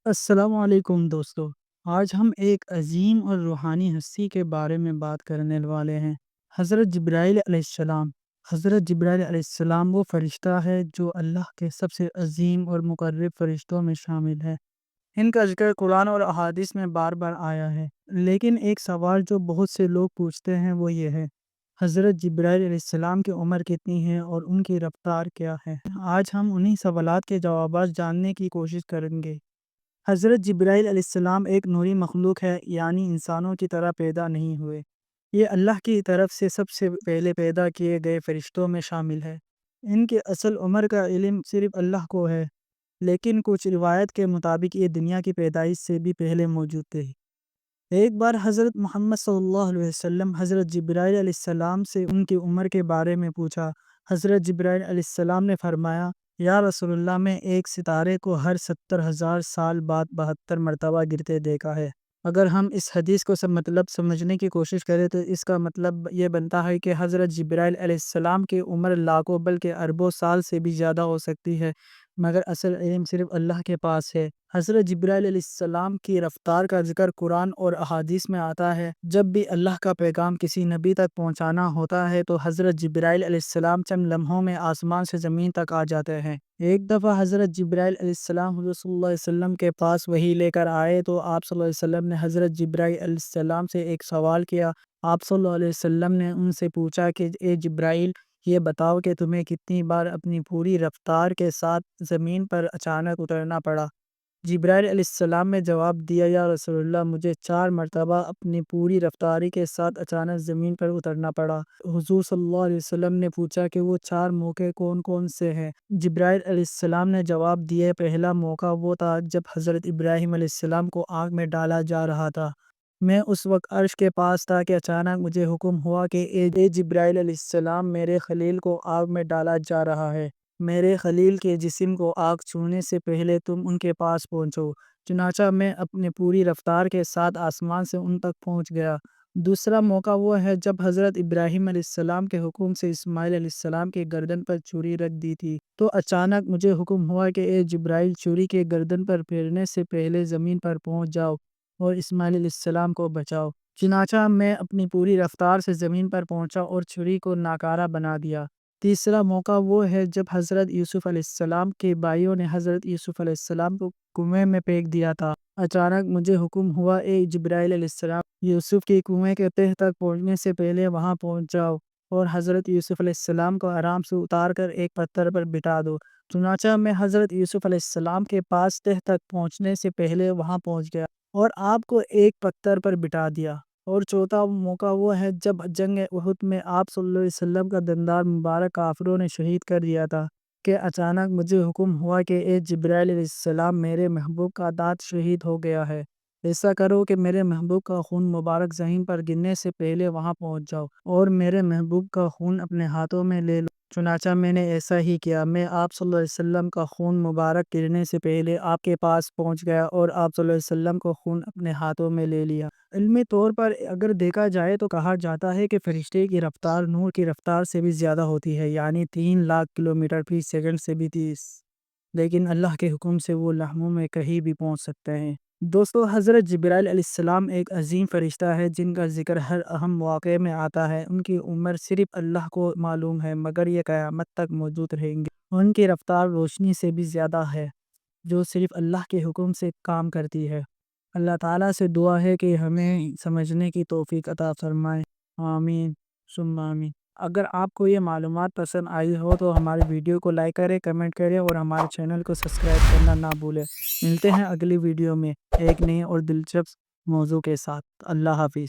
السلام علیکم دوستو۔ آج ہم ایک عظیم اور روحانی ہستی کے بارے میں بات کرنے والے ہیں، حضرت جبرائیل علیہ السلام۔ حضرت جبرائیل علیہ السلام وہ فرشتہ ہے جو اللہ کے سب سے عظیم اور مقرب فرشتوں میں شامل ہے۔ ان کا ذکر قرآن اور احادیث میں بار بار آیا ہے، لیکن ایک سوال جو بہت سے لوگ پوچھتے ہیں وہ یہ ہے، حضرت جبرائیل علیہ السلام کی عمر کتنی ہے اور ان کی رفتار کیا ہے؟ آج ہم انہی سوالات کے جوابات جاننے کی کوشش کریں گے۔ حضرت جبرائیل علیہ السلام ایک نوری مخلوق ہے، یعنی انسانوں کی طرح پیدا نہیں ہوئے۔ یہ اللہ کی طرف سے سب سے پہلے پیدا کیے گئے فرشتوں میں شامل ہے۔ ان کے اصل عمر کا علم صرف اللہ کو ہے، لیکن کچھ روایت کے مطابق یہ دنیا کی پیدائش سے بھی پہلے موجود تھے۔ ایک بار حضرت محمد صلی اللہ علیہ وسلم حضرت جبرائیل علیہ السلام سے ان کی عمر کے بارے میں پوچھا۔ حضرت جبرائیل علیہ السلام نے فرمایا، یا رسول اللہ، میں ایک ستارے کو ہر 70,000 سال بعد 72 مرتبہ گرتے دیکھا ہے۔ اگر ہم اس حدیث کو مطلب سمجھنے کی کوشش کریں تو اس کا مطلب یہ بنتا ہے کہ حضرت جبرائیل علیہ السلام کی عمر لاکھوں بلکہ اربوں سال سے بھی زیادہ ہو سکتی ہے، مگر اصل علم صرف اللہ کے پاس ہے۔ حضرت جبرائیل علیہ السلام کی رفتار کا ذکر قرآن اور احادیث میں آتا ہے۔ جب بھی اللہ کا پیغام کسی نبی تک پہنچانا ہوتا ہے تو حضرت جبرائیل علیہ السلام چند لمحوں میں آسمان سے زمین تک آ جاتے ہیں۔ ایک دفعہ حضرت جبرائیل علیہ السلام حضور صلی اللہ علیہ وسلم کے پاس وحی لے کر آئے تو آپ صلی اللہ علیہ وسلم نے حضرت جبرائیل علیہ السلام سے ایک سوال کیا۔ آپ صلی اللہ علیہ وسلم نے ان سے پوچھا کہ اے جبرائیل، یہ بتاؤ کہ تمہیں کتنی بار اپنی پوری رفتار کے ساتھ زمین پر اچانک اترنا پڑا؟ جبرائیل علیہ السلام نے جواب دیا، یا رسول اللہ، مجھے 4 مرتبہ اپنی پوری رفتاری کے ساتھ اچانک زمین پر اترنا پڑا۔ حضور صلی اللہ علیہ وسلم نے پوچھا کہ وہ 4 موقع کون کون سے ہیں؟ جبرائیل علیہ السلام نے جواب دیا، پہلا موقع وہ تھا جب حضرت ابراہیم علیہ السلام کو آگ میں ڈالا جا رہا تھا۔ میں اس وقت عرش کے پاس تھا کہ اچانک مجھے حکم ہوا کہ اے جبرائیل علیہ السلام، میرے خلیل کو آگ میں ڈالا جا رہا ہے۔ میرے خلیل کے جسم کو آگ چھونے سے پہلے تم ان کے پاس پہنچو۔ چنانچہ میں اپنی پوری رفتار کے ساتھ آسمان سے ان تک پہنچ گیا۔ دوسرا موقع وہ ہے جب حضرت ابراہیم علیہ السلام کے حکم سے اسماعیل علیہ السلام کی گردن پر چھری رکھ دی تھی، تو اچانک مجھے حکم ہوا کہ اے جبرائیل، چھری کے گردن پر پھیرنے سے پہلے زمین پر پہنچ جاؤ اور اسماعیل علیہ السلام کو بچاؤ۔ چنانچہ میں اپنی پوری رفتار سے زمین پر پہنچا اور چھری کو ناکارہ بنا دیا۔ تیسرا موقع وہ ہے جب حضرت یوسف علیہ السلام کے بھائیوں نے حضرت یوسف علیہ السلام کو کنویں میں پھینک دیا تھا۔ اچانک مجھے حکم ہوا، اے جبرائیل علیہ السلام، یوسف کی کنویں کے تہہ تک پہنچنے سے پہلے وہاں پہنچ جاؤ اور حضرت یوسف علیہ السلام کو آرام سے اتار کر ایک پتھر پر بٹھا دو۔ چنانچہ میں حضرت یوسف علیہ السلام کے پاس تہہ تک پہنچنے سے پہلے وہاں پہنچ گیا اور آپ کو ایک پتھر پر بٹھا دیا۔ اور چوتھا موقع وہ ہے جب جنگ احد میں آپ صلی اللہ علیہ وسلم کا دندار مبارک کافروں نے شہید کر دیا تھا کہ اچانک مجھے حکم ہوا کہ اے جبرائیل علیہ السلام، میرے محبوب کا دانت شہید ہو گیا ہے، ایسا کرو کہ میرے محبوب کا خون مبارک زمین پر گرنے سے پہلے وہاں پہنچ جاؤ اور میرے محبوب کا خون اپنے ہاتھوں میں لے لو۔ چنانچہ میں نے ایسا ہی کیا۔ میں آپ صلی اللہ علیہ وسلم کا خون مبارک گرنے سے پہلے آپ کے پاس پہنچ گیا اور آپ صلی اللہ علیہ وسلم کو خون اپنے ہاتھوں میں لے لیا۔ علمی طور پر اگر دیکھا جائے تو کہا جاتا ہے کہ فرشتے کی رفتار نور کی رفتار سے بھی زیادہ ہوتی ہے، یعنی 3 لاکھ کلومیٹر فی سیکنڈ سے بھی تیز، لیکن اللہ کے حکم سے وہ لمحوں میں کہیں بھی پہنچ سکتے ہیں۔ دوستو، حضرت جبرائیل علیہ السلام ایک عظیم فرشتہ ہے جن کا ذکر ہر اہم واقعے میں آتا ہے۔ ان کی عمر صرف اللہ کو معلوم ہے، مگر یہ قیامت تک موجود رہیں گے۔ ان کی رفتار روشنی سے بھی زیادہ ہے، جو صرف اللہ کے حکم سے کام کرتی ہے۔ اللہ تعالیٰ سے دعا ہے کہ ہمیں سمجھنے کی توفیق عطا فرمائے۔ آمین ثم آمین۔ اگر آپ کو یہ معلومات پسند آئی ہو تو ہماری ویڈیو کو لائک کریں، کمنٹ کریں اور ہمارے چینل کو سبسکرائب کرنا نہ بھولیں۔ ملتے ہیں اگلی ویڈیو میں ایک نئے اور دلچسپ موضوع کے ساتھ۔ اللہ حافظ۔